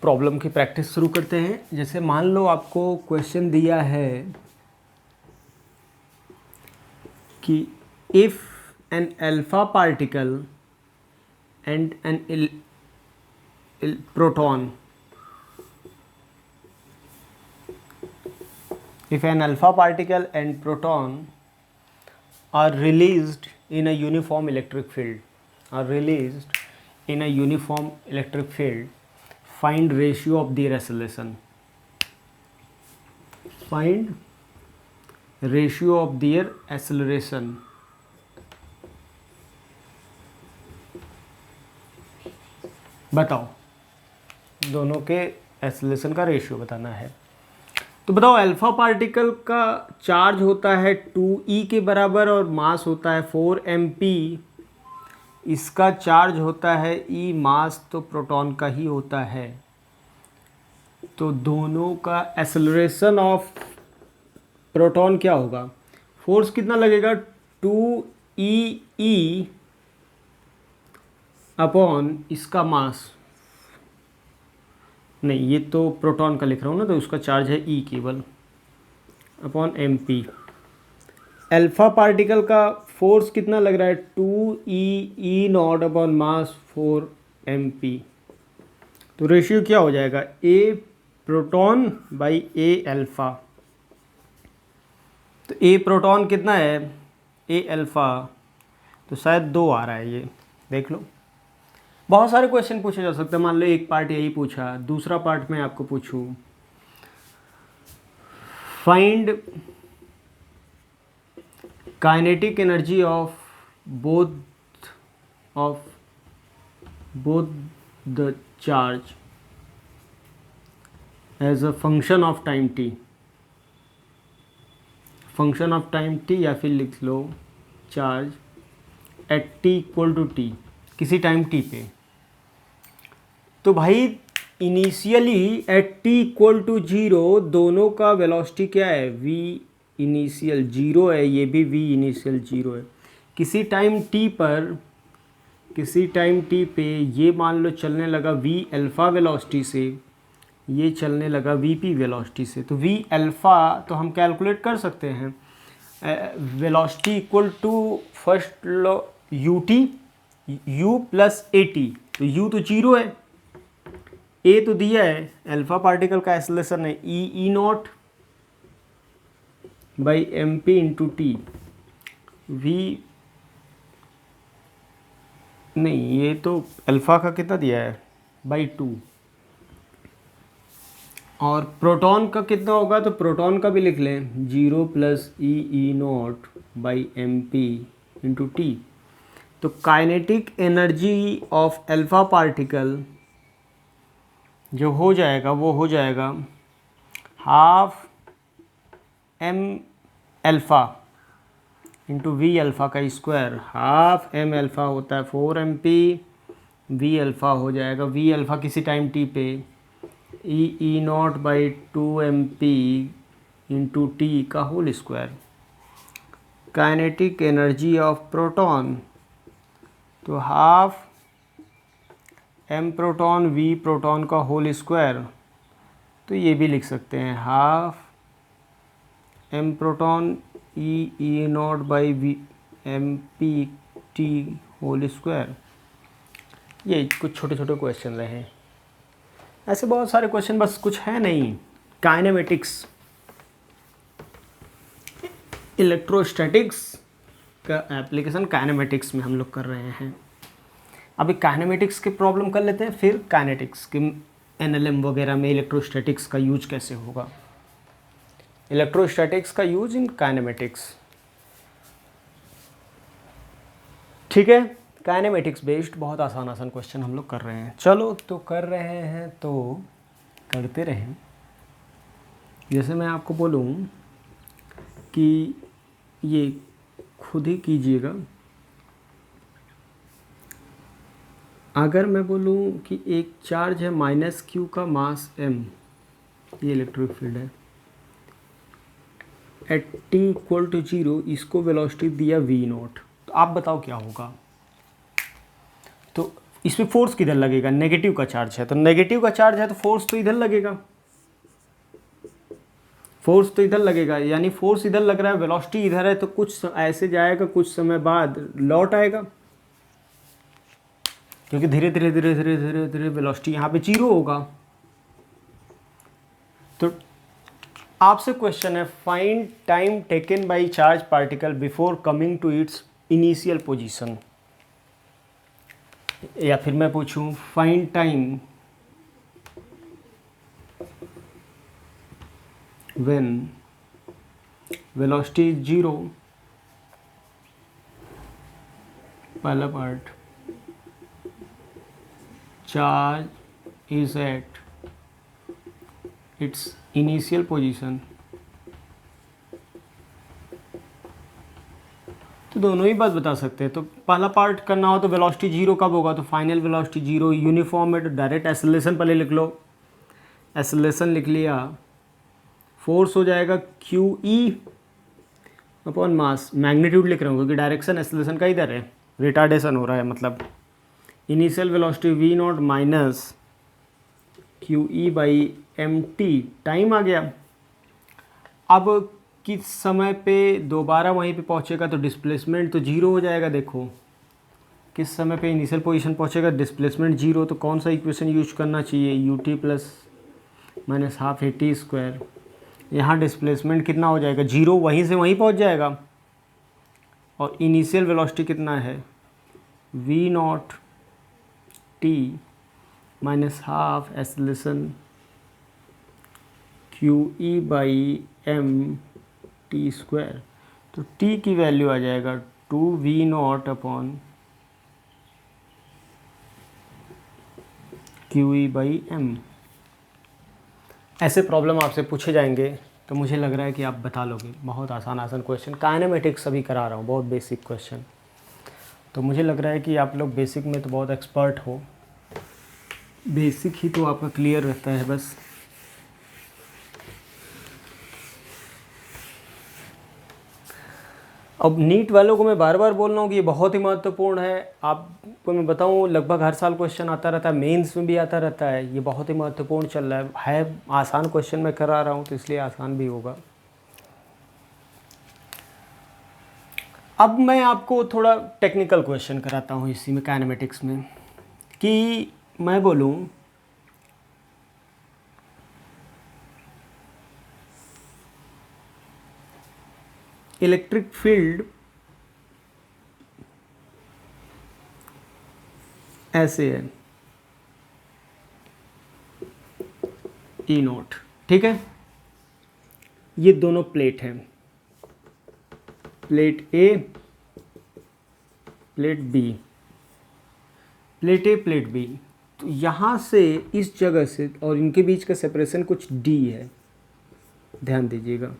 Problem की practice शुरू करते हैं। जैसे मान लो आपको क्वेश्चन दिया है कि if an alpha particle and an proton, if an alpha particle and proton are released in a uniform electric field, find ratio of their acceleration. बताओ, दोनों के एक्सेलरेशन का रेशियो बताना है। तो बताओ, अल्फा पार्टिकल का चार्ज होता है 2e के बराबर और मास होता है 4mp। इसका चार्ज होता है e, मास तो प्रोटॉन का ही होता है। तो दोनों का एक्सेलरेशन ऑफ प्रोटॉन क्या होगा? फोर्स कितना लगेगा? 2e अपॉन इसका मास, नहीं ये तो प्रोटॉन का लिख रहा हूँ ना, तो उसका चार्ज है ई केवल, upon M P. Alpha particle का फोर्स कितना लग रहा है? 2e not upon mass 4mp। तो रेशियो क्या हो जाएगा? ए प्रोटॉन बाई ए अल्फा। तो ए प्रोटॉन कितना है? ए अल्फा, तो शायद 2 आ रहा है, ये देख लो। बहुत सारे क्वेश्चन पूछे जा सकते हैं। मान लो एक पार्ट यही पूछा, दूसरा पार्ट मैं आपको पूछूं, find kinetic energy of both the charge as a function of time t. Function of time t, या फिर लिख लो charge at t equal to t, किसी टाइम टी पे। तो भाई initially at t equal to 0 दोनों का वेलोसिटी क्या है? v इनिशियल 0 है, ये भी v इनिशियल 0 है। किसी टाइम t पे ये मान लो चलने लगा v अल्फ़ा वेलोसिटी से, ये चलने लगा vp वेलोसिटी से। तो v अल्फ़ा तो हम कैलकुलेट कर सकते हैं, velocity equal to first law u plus A T. तो u तो 0 है, ए तो दिया है, अल्फा पार्टिकल का एक्सेलरेशन है e not by m p into t. V नहीं, ये तो अल्फा का कितना दिया है? बाई 2। और प्रोटॉन का कितना होगा? तो प्रोटॉन का भी लिख लें, 0 plus e not by m p into t. तो kinetic energy of alpha particle जो हो जाएगा वो हो जाएगा half m alpha into v alpha का स्क्वायर। हाफ एम अल्फ़ा होता है 4mp, वी अल्फ़ा हो जाएगा, वी अल्फ़ा किसी टाइम टी पे e not by 2mp into t का whole square. Kinetic energy of proton, तो half M proton v proton का होल स्क्वायर। तो ये भी लिख सकते हैं half M proton E not by V M P T whole square. ये कुछ छोटे छोटे क्वेश्चन रहे, ऐसे बहुत सारे क्वेश्चन, बस कुछ है नहीं। काइनेमेटिक्स, इलेक्ट्रोस्टैटिक्स का एप्लीकेशन काइनेमेटिक्स में हम लोग कर रहे हैं। अभी काइनेमेटिक्स के प्रॉब्लम कर लेते हैं, फिर काइनेटिक्स के एनएलएम वगैरह में इलेक्ट्रोस्टैटिक्स का यूज कैसे होगा। इलेक्ट्रोस्टैटिक्स का यूज इन काइनेमेटिक्स, ठीक है। काइनेमेटिक्स बेस्ड बहुत आसान क्वेश्चन हम लोग कर रहे हैं। चलो तो कर रहे हैं तो करते रहें। जैसे मैं आपको बोलूँ कि ये खुद ही कीजिएगा। अगर मैं बोलूँ कि एक चार्ज है -q का मास m, ये इलेक्ट्रिक फील्ड है, एट t इक्वल टू 0 इसको वेलोसिटी दिया v नॉट। तो आप बताओ क्या होगा। तो इसमें फोर्स किधर लगेगा, नेगेटिव का चार्ज है, तो नेगेटिव का चार्ज है तो फोर्स तो इधर लगेगा, फोर्स तो इधर लगेगा, यानी फोर्स इधर लग रहा है, वेलोसिटी इधर है, तो कुछ ऐसे जाएगा, कुछ समय बाद लौट आएगा, क्योंकि धीरे धीरे धीरे धीरे धीरे धीरे वेलोसिटी यहाँ पे जीरो होगा। तो आपसे क्वेश्चन है, find time taken by charge particle before coming to its initial position, या फिर मैं पूछूं find time when velocity is zero, पहला part, charge is at its initial position. तो दोनों ही बात बता सकते हैं। तो पहला पार्ट करना हो तो वेलोसिटी जीरो कब होगा, तो फाइनल वेलोसिटी जीरो, यूनिफॉर्म है तो डायरेक्ट एक्सेलरेशन पहले लिख लो, एक्सेलरेशन लिख लिया, फोर्स हो जाएगा Q E upon mass, magnitude लिख रहा हूँ क्योंकि डायरेक्शन एक्सेलरेशन का इधर है, रिटार्डेशन हो रहा है, मतलब initial velocity v not minus q E by M t, time आ गया। अब किस समय पे दोबारा वहीं पे पहुंचेगा तो डिस्प्लेसमेंट तो जीरो हो जाएगा। देखो किस समय पे इनिशियल पोजीशन पहुंचेगा, डिस्प्लेसमेंट जीरो, तो कौन सा इक्वेशन यूज करना चाहिए, U T plus minus half A T square. यहाँ डिस्प्लेसमेंट कितना हो जाएगा, जीरो, वहीं से वहीं पहुंच जाएगा, और इनिशियल वेलोसिटी कितना है, V naught T minus half acceleration Q E by M T square. तो टी की वैल्यू आ जाएगा 2v0 upon Q E by M. ऐसे प्रॉब्लम आपसे पूछे जाएंगे तो मुझे लग रहा है कि आप बता लोगे। बहुत आसान आसान क्वेश्चन, काइनेमेटिक्स अभी करा रहा हूँ, बहुत बेसिक क्वेश्चन, तो मुझे लग रहा है कि आप लोग बेसिक में तो बहुत एक्सपर्ट हो, बेसिक ही तो आपका क्लियर रहता है बस। अब नीट वालों को मैं बार बार बोल रहा हूँ कि ये बहुत ही महत्वपूर्ण है। आपको मैं बताऊँ लगभग हर साल क्वेश्चन आता रहता है, मेंस में भी आता रहता है, ये बहुत ही महत्वपूर्ण चल रहा है आसान क्वेश्चन मैं करा रहा हूँ तो इसलिए आसान भी होगा। अब मैं आपको थोड़ा टेक्निकल क्वेश्चन कराता हूँ इसी में, काइनेमेटिक्स में, कि मैं बोलूँ इलेक्ट्रिक फील्ड ऐसे है, ई नॉट, ठीक है, ये दोनों प्लेट हैं, प्लेट ए प्लेट बी, प्लेट ए प्लेट बी। तो यहाँ से इस जगह से और इनके बीच का सेपरेशन कुछ डी है, ध्यान दीजिएगा।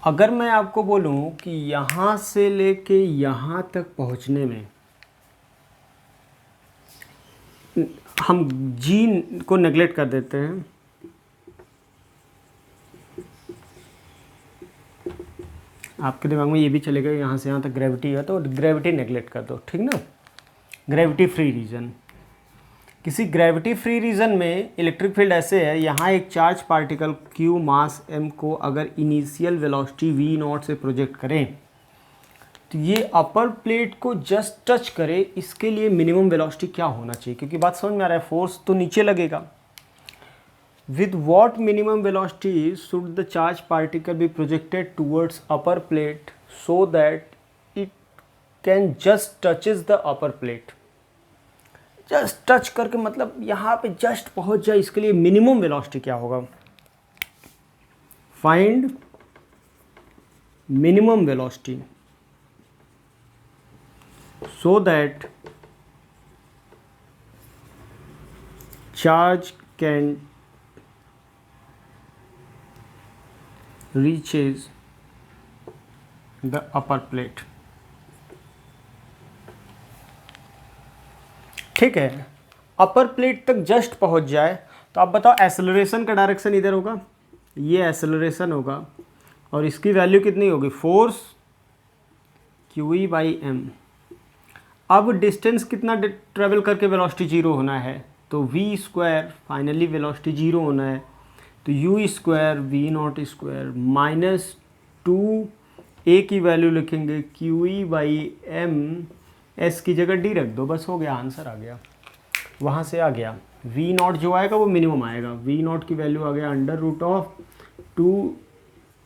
अगर मैं आपको बोलूं कि यहाँ से लेके यहाँ तक पहुँचने में हम जी को नेगलेक्ट कर देते हैं, आपके दिमाग में ये भी चलेगा यहाँ से यहाँ तक ग्रेविटी है तो ग्रेविटी नेगलेक्ट कर दो, ठीक ना, ग्रेविटी फ्री रीजन। किसी ग्रेविटी फ्री रीजन में इलेक्ट्रिक फील्ड ऐसे है, यहाँ एक चार्ज पार्टिकल q मास m को अगर इनिशियल वेलोसिटी v नॉट से प्रोजेक्ट करें तो ये अपर प्लेट को जस्ट टच करे, इसके लिए मिनिमम वेलोसिटी क्या होना चाहिए, क्योंकि बात समझ में आ रहा है, फोर्स तो नीचे लगेगा। With what minimum velocity should the charge particle be projected towards upper plate so that it can just touches the upper plate. Just touch करके मतलब यहाँ पे जस्ट पहुँच जाए, इसके लिए मिनिमम वेलोसिटी क्या होगा, find minimum velocity so that charge can reaches the upper plate। ठीक है, अपर प्लेट तक जस्ट पहुंच जाए तो आप बताओ एक्सेलरेशन का डायरेक्शन इधर होगा, ये एक्सेलरेशन होगा, और इसकी वैल्यू कितनी होगी, force Q E by M. अब डिस्टेंस कितना ट्रेवल करके वेलोसिटी जीरो होना है, तो V square finally velocity zero होना है, तो U square V naught square minus 2 A की वैल्यू लिखेंगे Q E by M, S की जगह डी रख दो, बस हो गया, आंसर आ गया, वहाँ से आ गया। वी नॉट जो आएगा वो मिनिमम आएगा, वी नॉट की वैल्यू आ गया under root of 2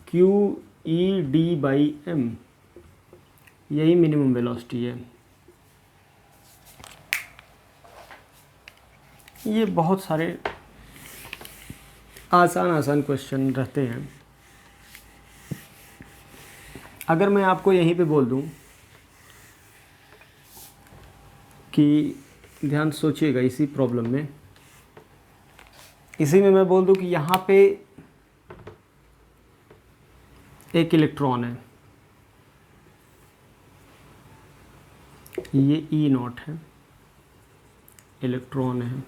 Q E D by M, यही मिनिमम वेलोसिटी है। ये बहुत सारे आसान क्वेश्चन रहते हैं। अगर मैं आपको यहीं पे बोल दूं कि ध्यान सोचिएगा, इसी प्रॉब्लम में, इसी में मैं बोल दूं कि यहाँ पे एक इलेक्ट्रॉन है, ये ई नॉट है, इलेक्ट्रॉन है,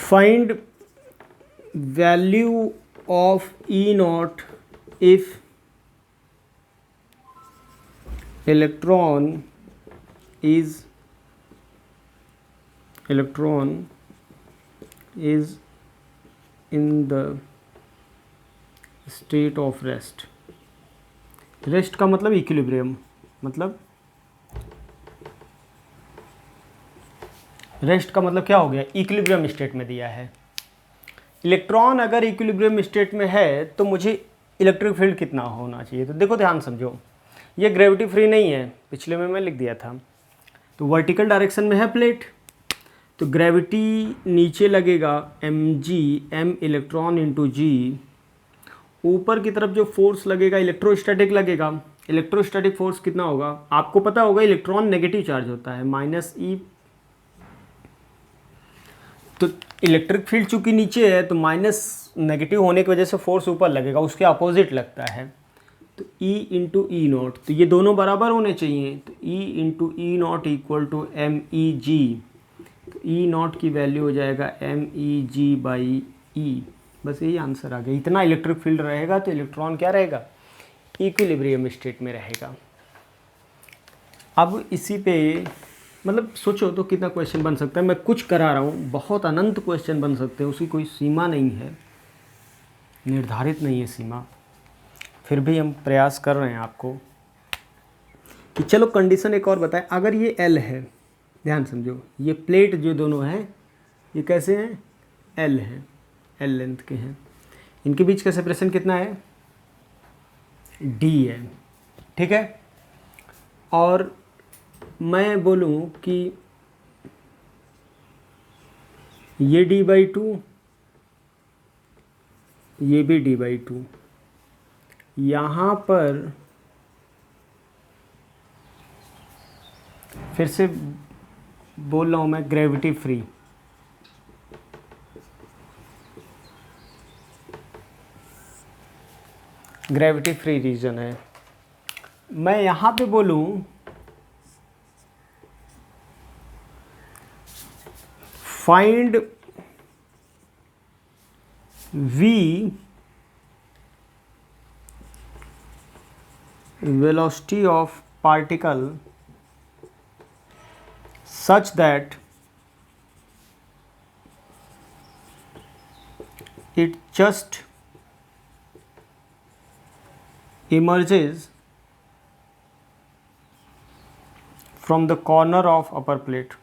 find value of E not if electron is in the state of rest। Rest का मतलब इक्विलिब्रियम, मतलब रेस्ट का मतलब क्या हो गया, इक्विलिब्रियम स्टेट में दिया है। इलेक्ट्रॉन अगर इक्विलिब्रियम स्टेट में है तो मुझे इलेक्ट्रिक फील्ड कितना होना चाहिए, तो देखो ध्यान समझो, ये ग्रेविटी फ्री नहीं है, पिछले में मैं लिख दिया था, तो वर्टिकल डायरेक्शन में है प्लेट, तो ग्रेविटी नीचे लगेगा एम इलेक्ट्रॉन इंटू जी, ऊपर की तरफ जो फोर्स लगेगा इलेक्ट्रोस्टैटिक लगेगा। इलेक्ट्रोस्टैटिक फोर्स कितना होगा, आपको पता होगा, इलेक्ट्रॉन नेगेटिव चार्ज होता है, माइनस ई, तो इलेक्ट्रिक फील्ड चूंकि नीचे है तो माइनस नेगेटिव होने की वजह से फोर्स ऊपर लगेगा, उसके अपोजिट लगता है, तो E इंटू ई नॉट, तो ये दोनों बराबर होने चाहिए, तो E into e not equal to m e g, तो ई नॉट की वैल्यू हो जाएगा M e ji by E, बस यही आंसर आ गया। इतना इलेक्ट्रिक फील्ड रहेगा तो इलेक्ट्रॉन क्या रहेगा, इक्विलिब्रियम स्टेट में रहेगा। अब इसी पे मतलब सोचो तो कितना क्वेश्चन बन सकता है, मैं कुछ करा रहा हूँ, बहुत अनंत क्वेश्चन बन सकते हैं, उसकी कोई सीमा नहीं है, निर्धारित नहीं है सीमा, फिर भी हम प्रयास कर रहे हैं आपको कि चलो कंडीशन एक और बताएं। अगर ये L है, ध्यान समझो, ये प्लेट जो दोनों हैं ये कैसे हैं, L हैं, L लेंथ के हैं, इनके बीच का सेपरेशन कितना है, D है, ठीक है। और मैं बोलूँ कि ये D/2, ये भी D/2, यहाँ पर फिर से बोल रहा हूँ मैं, gravity free, gravity free region है। मैं यहाँ पे बोलूँ find V velocity of particle such that it just emerges from the corner of upper plate।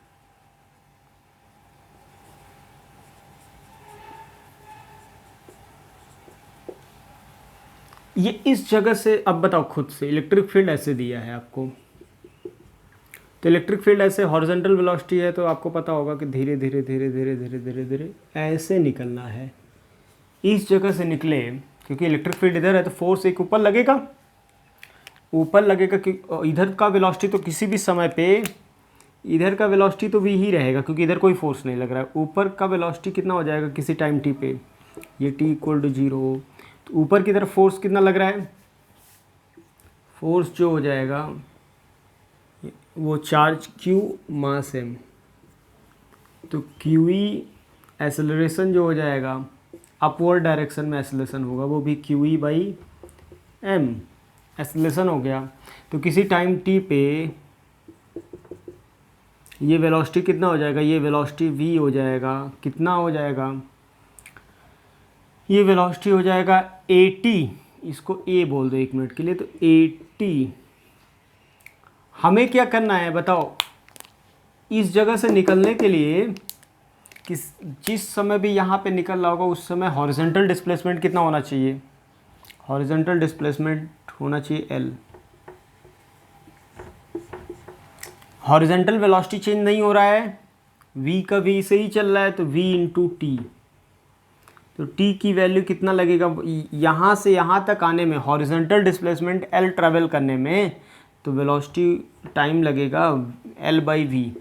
ये इस जगह से, अब बताओ खुद से, इलेक्ट्रिक फील्ड ऐसे दिया है आपको, तो इलेक्ट्रिक फील्ड ऐसे हॉरिजॉन्टल वेलोसिटी है, तो आपको पता होगा कि धीरे धीरे धीरे धीरे धीरे धीरे धीरे ऐसे निकलना है, इस जगह से निकले, क्योंकि इलेक्ट्रिक फील्ड इधर है तो फोर्स एक ऊपर लगेगा, कि इधर का वेलोसिटी तो किसी भी समय पे, इधर का वेलोसिटी तो v ही रहेगा क्योंकि इधर कोई फोर्स नहीं लग रहा है, ऊपर का वेलोसिटी कितना हो जाएगा किसी टाइम t पे, ये t इक्वल टू 0, तो ऊपर की तरफ फोर्स कितना लग रहा है, फोर्स जो हो जाएगा वो चार्ज q मास m, तो q e एक्सेलरेशन जो हो जाएगा अपवर्ड डायरेक्शन में एक्सेलरेशन होगा, वो भी Q E by M acceleration हो गया। तो किसी टाइम टी पे ये वेलोसिटी कितना हो जाएगा, ये वेलोसिटी v हो जाएगा, कितना हो जाएगा, ये वेलोसिटी हो जाएगा 80, इसको a बोल दो 1 मिनट के लिए, तो 80। हमें क्या करना है बताओ, इस जगह से निकलने के लिए जिस समय भी यहाँ पे निकल रहा होगा उस समय हॉरिजॉन्टल डिस्प्लेसमेंट कितना होना चाहिए, हॉरिजॉन्टल डिस्प्लेसमेंट होना चाहिए L। हॉरिजॉन्टल वेलोसिटी चेंज नहीं हो रहा है, v का v से ही चल रहा है, तो v इंटू टी। तो t की वैल्यू कितना लगेगा यहाँ से यहाँ तक आने में, हॉरिजॉन्टल डिस्प्लेसमेंट L ट्रैवल करने में, तो वेलोसिटी टाइम लगेगा L बाई वी।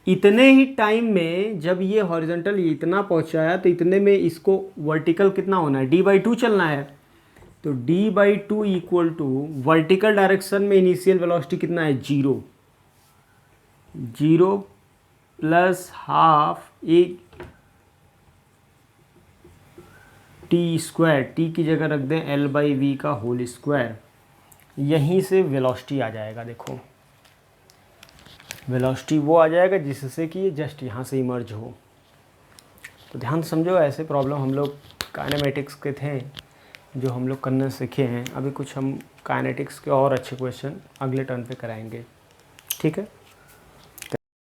इतने ही टाइम में जब ये हॉरिजॉन्टल इतना पहुँचाया तो इतने में इसको वर्टिकल कितना होना है, d/2 चलना है। तो d/2 equal to vertical direction में इनिशियल वेलोसिटी कितना है, 0 प्लस हाफ एक टी स्क्वायर, टी की जगह रख दें L बाई वी का होल स्क्वायर। यहीं से वेलोसिटी आ जाएगा, देखो वेलोसिटी वो आ जाएगा जिससे कि ये जस्ट यहाँ से इमर्ज हो। तो ध्यान समझो, ऐसे प्रॉब्लम हम लोग काइनेमेटिक्स के थे जो हम लोग करना सीखे हैं। अभी कुछ हम काइनेटिक्स के और अच्छे क्वेश्चन अगले टर्न पे कराएंगे, ठीक है।